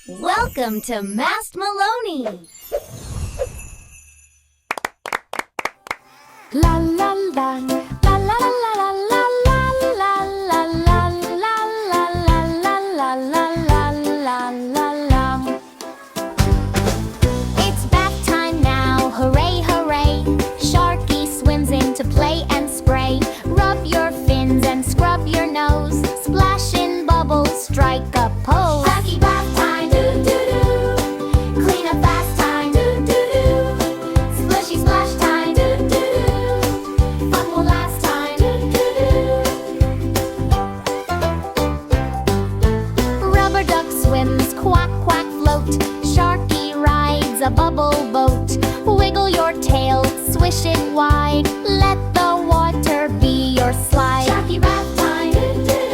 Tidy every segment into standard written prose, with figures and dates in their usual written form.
Welcome to Mast Meloni. La la la la la la la la la la la la la la la la la la. It's bath time now, hooray hooray! Sharky swims in to play and spray. Rub your fins and scrub your nose. Splash in bubbles, strike a pose. Happy bath time, doo doo doo. Clean up fast time, doo doo doo. Splishy splash time, doo doo doo. Fun will last time, doo doo doo. Rubber duck swims, quack quack float. Sharky rides a bubble boat. Wiggle your tail, swish it wide. Let the water be your slide. Sharky bath time, doo doo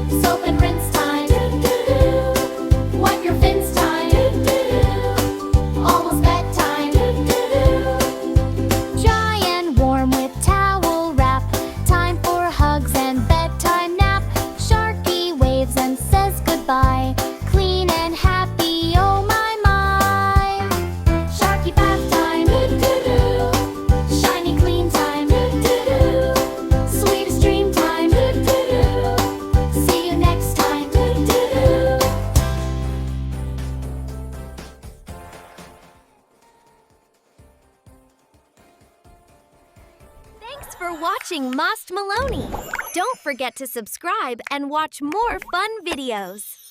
doo. Soap and rinse time, doo doo doo. Wipe your fins time, doo doo doo. Almost bedtime, doo doo doo. Dry and warm with towel wrap. Time for hugs and bedtime nap. Sharky waves and says goodbye. Clean and happy, oh my my. Sharky bath time, doo doo doo. Shiny clean time, doo doo doo. Sweetest dream time, doo doo doo. See you next time, doo doo doo. Thanks for watching Mast Meloni. Don't forget to subscribe and watch more fun videos.